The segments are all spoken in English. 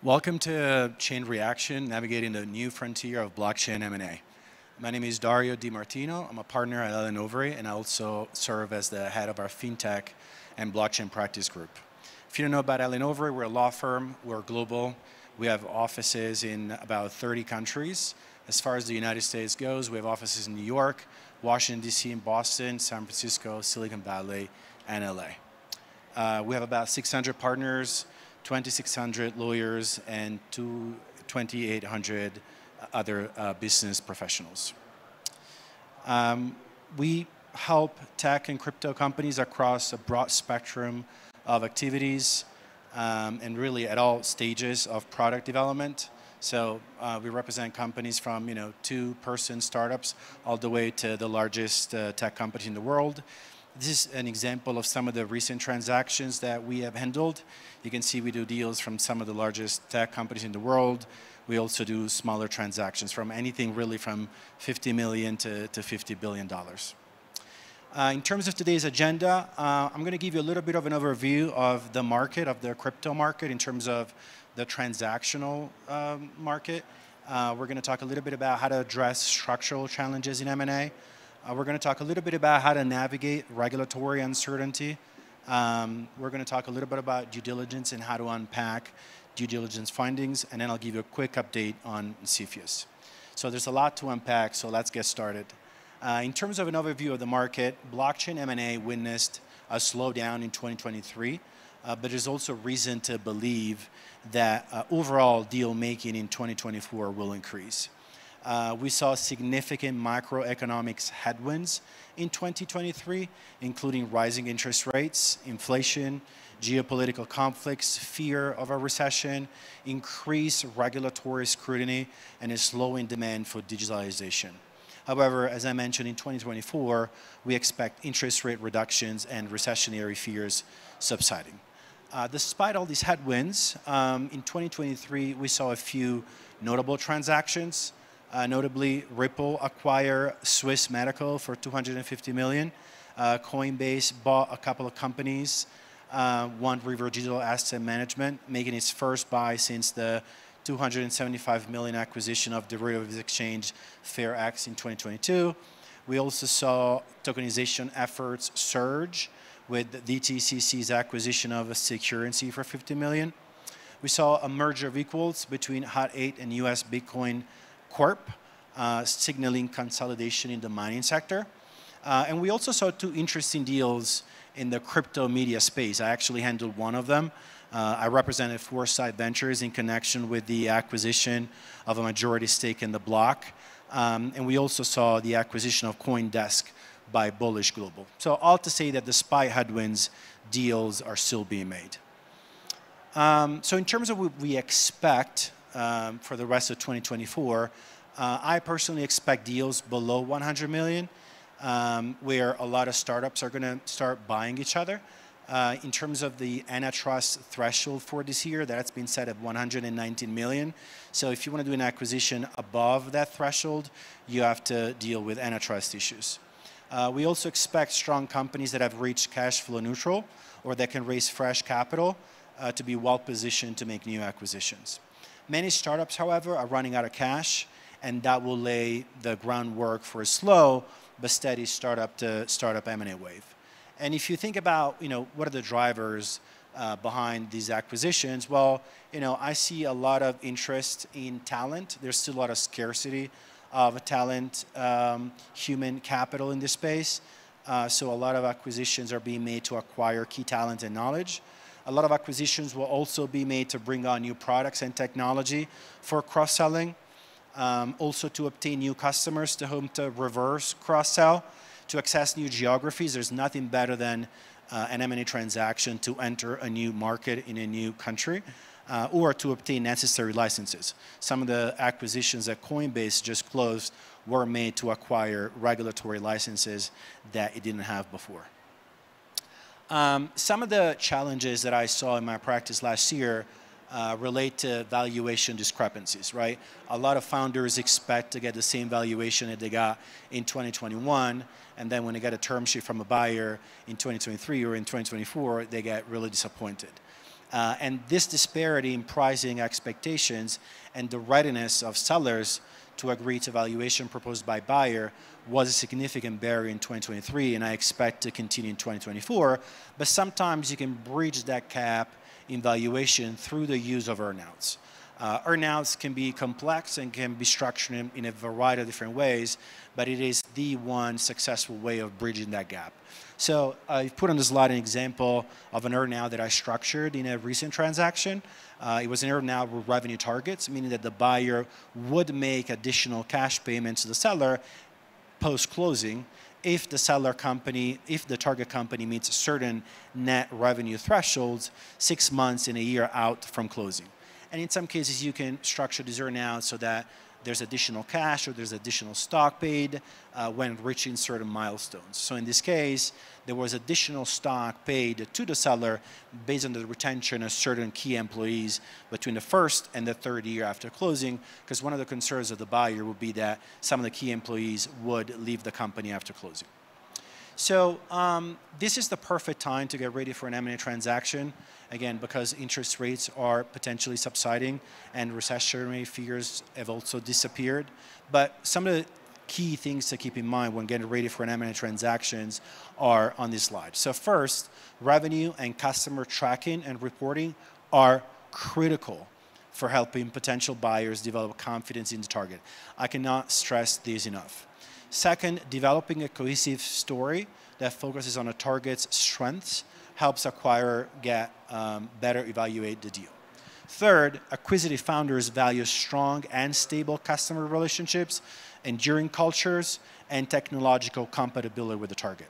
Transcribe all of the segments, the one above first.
Welcome to Chain Reaction, navigating the new frontier of blockchain M&A. My name is Dario Martino. I'm a partner at ETHDenver, and I also serve as the head of our FinTech and Blockchain Practice Group. If you don't know about ETHDenver, we're a law firm. We're global. We have offices in about 30 countries. As far as the United States goes, we have offices in New York, Washington, D.C., and Boston, San Francisco, Silicon Valley, and L.A. We have about 600 partners, 2,600 lawyers, and 2,800 other business professionals. We help tech and crypto companies across a broad spectrum of activities and really at all stages of product development. So we represent companies from two-person startups all the way to the largest tech companies in the world. This is an example of some of the recent transactions that we have handled. You can see we do deals from some of the largest tech companies in the world. We also do smaller transactions from anything really from $50 million to $50 billion. In terms of today's agenda, I'm going to give you a little bit of an overview of the market, of the crypto market in terms of the transactional market. We're going to talk a little bit about how to address structural challenges in M&A. We're going to talk a little bit about how to navigate regulatory uncertainty. We're going to talk a little bit about due diligence and how to unpack due diligence findings, and then I'll give you a quick update on CFIUS. So there's a lot to unpack, so let's get started. In terms of an overview of the market, blockchain M&A witnessed a slowdown in 2023, but there's also reason to believe that overall deal making in 2024 will increase. We saw significant macroeconomics headwinds in 2023, including rising interest rates, inflation, geopolitical conflicts, fear of a recession, increased regulatory scrutiny, and a slowing demand for digitalization. However, as I mentioned, in 2024, we expect interest rate reductions and recessionary fears subsiding. Despite all these headwinds, in 2023, we saw a few notable transactions. Notably, Ripple acquired Swiss Medical for $250 million. Coinbase bought a couple of companies. One River Digital Asset Management, making its first buy since the $275 million acquisition of derivatives exchange FairX in 2022. We also saw tokenization efforts surge with DTCC's acquisition of a Securrency for $50 million. We saw a merger of equals between Hut 8 and US Bitcoin Corp, signaling consolidation in the mining sector. And we also saw two interesting deals in the crypto media space. I actually handled one of them. I represented Foresight Ventures in connection with the acquisition of a majority stake in the block. And we also saw the acquisition of CoinDesk by Bullish Global. So all to say that despite headwinds, deals are still being made. So in terms of what we expect for the rest of 2024, I personally expect deals below 100 million, where a lot of startups are going to start buying each other. In terms of the antitrust threshold for this year, that's been set at 119 million. So if you want to do an acquisition above that threshold, you have to deal with antitrust issues. We also expect strong companies that have reached cash flow neutral or that can raise fresh capital to be well positioned to make new acquisitions. Many startups, however, are running out of cash, and that will lay the groundwork for a slow but steady startup to startup M&A wave. And if you think about, what are the drivers behind these acquisitions? Well, I see a lot of interest in talent. There's still a lot of scarcity of talent, human capital in this space. So a lot of acquisitions are being made to acquire key talent and knowledge. A lot of acquisitions will also be made to bring on new products and technology for cross-selling, also to obtain new customers to whom to reverse cross-sell, to access new geographies. There's nothing better than an M&A transaction to enter a new market in a new country, or to obtain necessary licenses. Some of the acquisitions that Coinbase just closed were made to acquire regulatory licenses that it didn't have before. Some of the challenges that I saw in my practice last year relate to valuation discrepancies, right? A lot of founders expect to get the same valuation that they got in 2021, and then when they get a term sheet from a buyer in 2023 or in 2024, they get really disappointed. And this disparity in pricing expectations and the readiness of sellers to agree to valuation proposed by buyer was a significant barrier in 2023, and I expect to continue in 2024. But sometimes you can bridge that gap in valuation through the use of earnouts. Earnouts can be complex and can be structured in a variety of different ways, but it is the one successful way of bridging that gap. So I've put on the slide an example of an earnout that I structured in a recent transaction. It was an earnout with revenue targets, meaning that the buyer would make additional cash payments to the seller post-closing if the target company meets certain net revenue thresholds 6 months and a year out from closing. And in some cases, you can structure this earnout so that there's additional cash or there's additional stock paid when reaching certain milestones. So in this case, there was additional stock paid to the seller based on the retention of certain key employees between the first and the third year after closing, because one of the concerns of the buyer would be that some of the key employees would leave the company after closing. So this is the perfect time to get ready for an M&A transaction, again, because interest rates are potentially subsiding and recessionary fears have also disappeared. But some of the key things to keep in mind when getting ready for an M&A transactions are on this slide. So first, revenue and customer tracking and reporting are critical for helping potential buyers develop confidence in the target. I cannot stress this enough. Second, developing a cohesive story that focuses on a target's strengths helps acquirer get better evaluate the deal. Third, acquisitive founders value strong and stable customer relationships, enduring cultures, and technological compatibility with the target.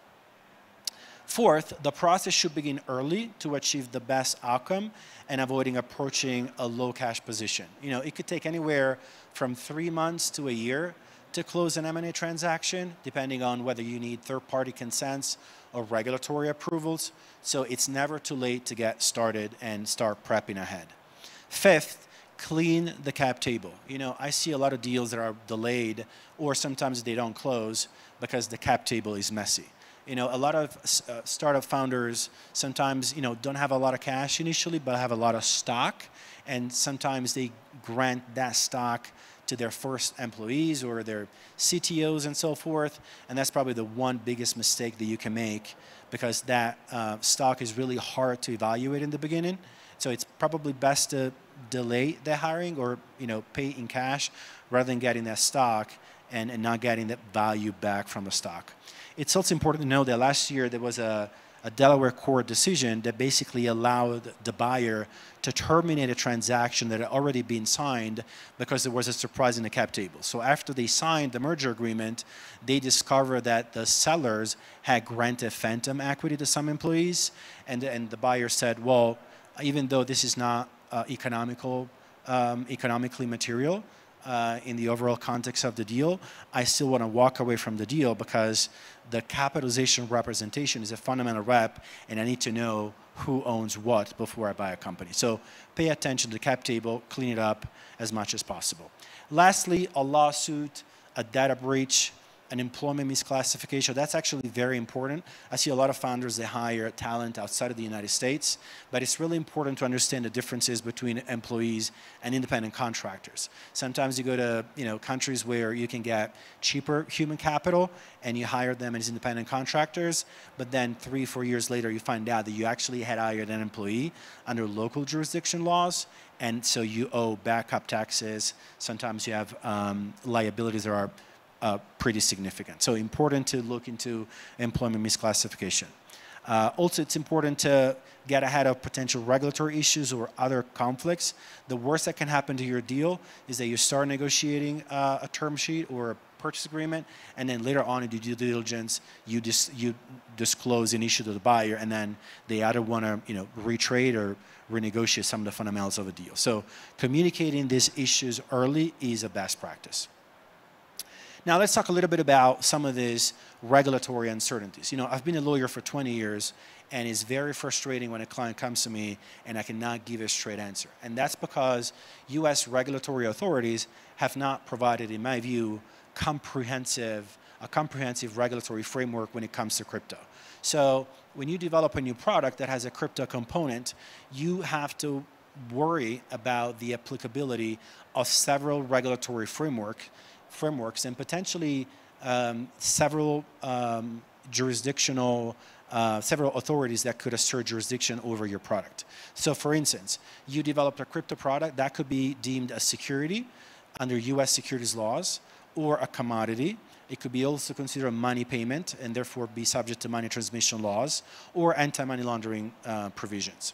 Fourth, the process should begin early to achieve the best outcome and avoiding approaching a low cash position. It could take anywhere from 3 months to a year to close an M&A transaction, depending on whether you need third-party consents or regulatory approvals. So it's never too late to get started and start prepping ahead. Fifth, clean the cap table. I see a lot of deals that are delayed or sometimes they don't close because the cap table is messy. A lot of startup founders sometimes, don't have a lot of cash initially, but have a lot of stock. And sometimes they grant that stock to their first employees or their CTOs and so forth. And that's probably the one biggest mistake that you can make, because that stock is really hard to evaluate in the beginning. So it's probably best to delay the hiring or pay in cash rather than getting that stock and not getting that value back from the stock. It's also important to know that last year there was a Delaware court decision that basically allowed the buyer to terminate a transaction that had already been signed because there was a surprise in the cap table. So after they signed the merger agreement, they discovered that the sellers had granted phantom equity to some employees, and the buyer said, well, even though this is not economically material in the overall context of the deal, I still want to walk away from the deal because the capitalization representation is a fundamental rep, and I need to know who owns what before I buy a company. So pay attention to the cap table, clean it up as much as possible. Lastly, a lawsuit, a data breach, an employment misclassification. That's actually very important. I see a lot of founders that hire talent outside of the United States, but it's really important to understand the differences between employees and independent contractors. Sometimes you go to countries where you can get cheaper human capital and you hire them as independent contractors, but then 3-4 years later you find out that you actually had hired an employee under local jurisdiction laws, and so you owe backup taxes. Sometimes you have liabilities that are pretty significant. So important to look into employment misclassification. Also, it's important to get ahead of potential regulatory issues or other conflicts. The worst that can happen to your deal is that you start negotiating a term sheet or a purchase agreement, and then later on in the due diligence, you disclose an issue to the buyer, and then they either want to retrade or renegotiate some of the fundamentals of a deal. So communicating these issues early is a best practice. Now let's talk a little bit about some of these regulatory uncertainties. I've been a lawyer for 20 years, and it's very frustrating when a client comes to me and I cannot give a straight answer. And that's because US regulatory authorities have not provided, in my view, comprehensive a comprehensive regulatory framework when it comes to crypto. So when you develop a new product that has a crypto component, you have to worry about the applicability of several regulatory frameworks and potentially several jurisdictional several authorities that could assert jurisdiction over your product. So for instance, you developed a crypto product that could be deemed a security under US securities laws or a commodity. It could be also considered a money payment and therefore be subject to money transmission laws or anti-money laundering provisions.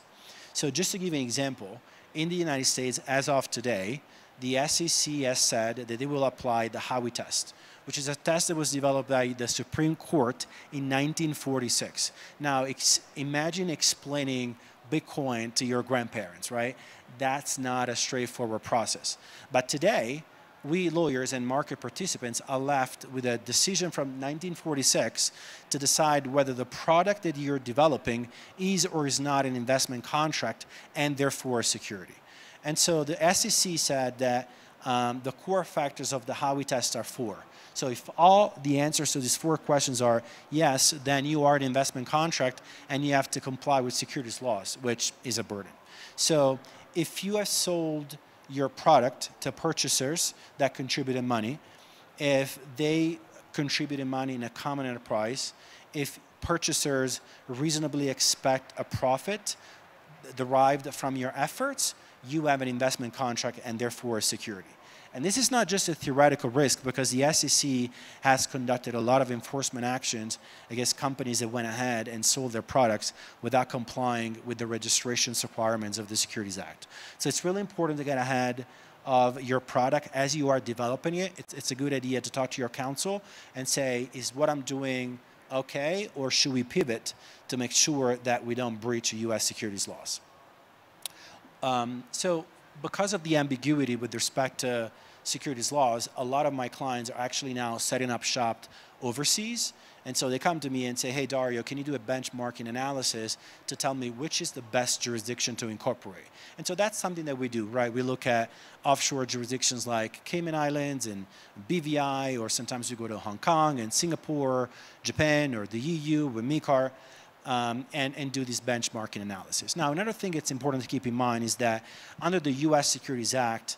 So just to give you an example, in the United States, as of today, the SEC has said that they will apply the Howey test, which is a test that was developed by the Supreme Court in 1946. Now, imagine explaining Bitcoin to your grandparents, right? That's not a straightforward process. But today, we lawyers and market participants are left with a decision from 1946 to decide whether the product that you're developing is or is not an investment contract and therefore a security. And so the SEC said that the core factors of the Howey test are 4. So if all the answers to these 4 questions are yes, then you are an investment contract and you have to comply with securities laws, which is a burden. So if you have sold your product to purchasers that contributed money, if they contributed money in a common enterprise, if purchasers reasonably expect a profit derived from your efforts, you have an investment contract and therefore a security. And this is not just a theoretical risk because the SEC has conducted a lot of enforcement actions against companies that went ahead and sold their products without complying with the registrations requirements of the Securities Act. So it's really important to get ahead of your product as you are developing it. It's a good idea to talk to your counsel and say, is what I'm doing okay, or should we pivot to make sure that we don't breach US securities laws? So because of the ambiguity with respect to securities laws, a lot of my clients are actually now setting up shop overseas. And so they come to me and say, hey, Dario, can you do a benchmarking analysis to tell me which is the best jurisdiction to incorporate? And so that's something that we do, right? We look at offshore jurisdictions like Cayman Islands and BVI, or sometimes we go to Hong Kong and Singapore, Japan, or the EU with MiCAR. And do this benchmarking analysis. Now, another thing that's important to keep in mind is that under the US Securities Act,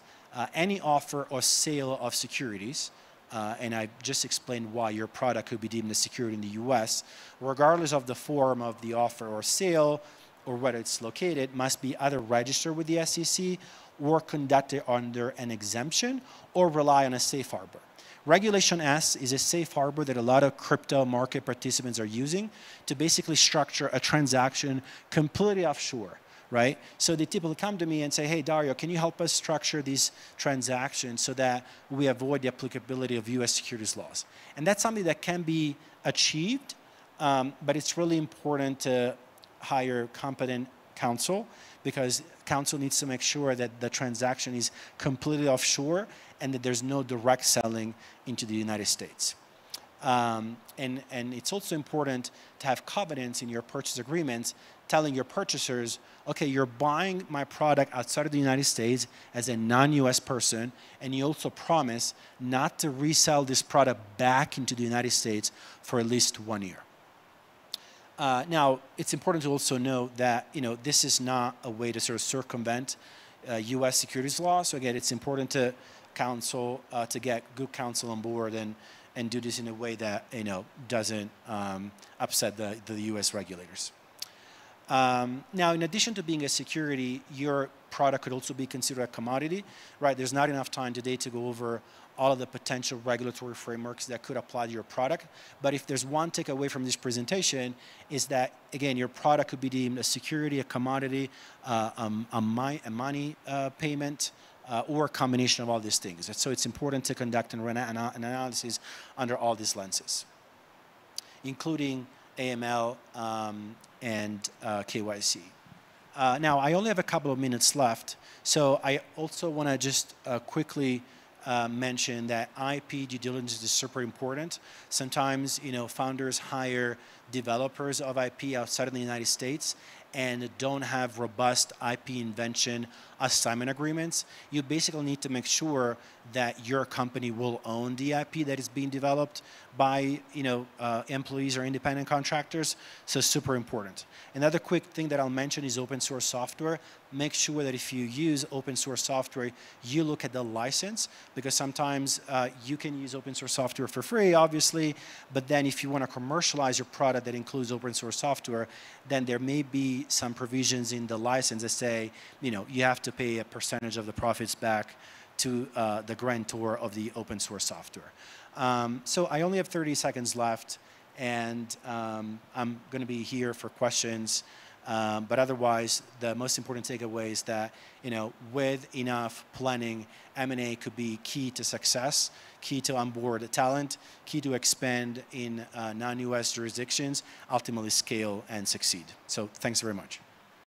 any offer or sale of securities, and I just explained why your product could be deemed a security in the US, regardless of the form of the offer or sale or whether it's located, must be either registered with the SEC or conducted under an exemption or rely on a safe harbor. Regulation S is a safe harbor that a lot of crypto market participants are using to basically structure a transaction completely offshore, right? So they typically come to me and say, hey, Dario, can you help us structure these transactions so that we avoid the applicability of US securities laws? And that's something that can be achieved, but it's really important to hire competent counsel because counsel needs to make sure that the transaction is completely offshore and that there's no direct selling into the United States. And it's also important to have covenants in your purchase agreements telling your purchasers, okay, you're buying my product outside of the United States as a non-US person, and you also promise not to resell this product back into the United States for at least 1 year. Now, it's important to also note that this is not a way to sort of circumvent U.S. securities law. So again, it's important to to get good counsel on board and do this in a way that doesn't upset the U.S. regulators. Now, in addition to being a security, your product could also be considered a commodity, right? There's not enough time today to go over all of the potential regulatory frameworks that could apply to your product. But if there's one takeaway from this presentation is that, again, your product could be deemed a security, a commodity, a money payment, or a combination of all these things. So it's important to conduct an analysis under all these lenses, including AML and KYC. Now, I only have a couple of minutes left, so I also want to just quickly mention that IP due diligence is super important. Sometimes, founders hire developers of IP outside of the United States and don't have robust IP invention assignment agreements. You basically need to make sure that your company will own the IP that is being developed by employees or independent contractors. So super important. Another quick thing that I'll mention is open source software. Make sure that if you use open source software, you look at the license, because sometimes you can use open source software for free, obviously, but then if you want to commercialize your product that includes open source software, then there may be some provisions in the license that say, you have to pay a percentage of the profits back to the grantor of the open source software. So I only have 30 seconds left, and I'm going to be here for questions. But otherwise, the most important takeaway is that, with enough planning, M&A could be key to success, key to onboard talent, key to expand in non-US jurisdictions, ultimately scale and succeed. So thanks very much.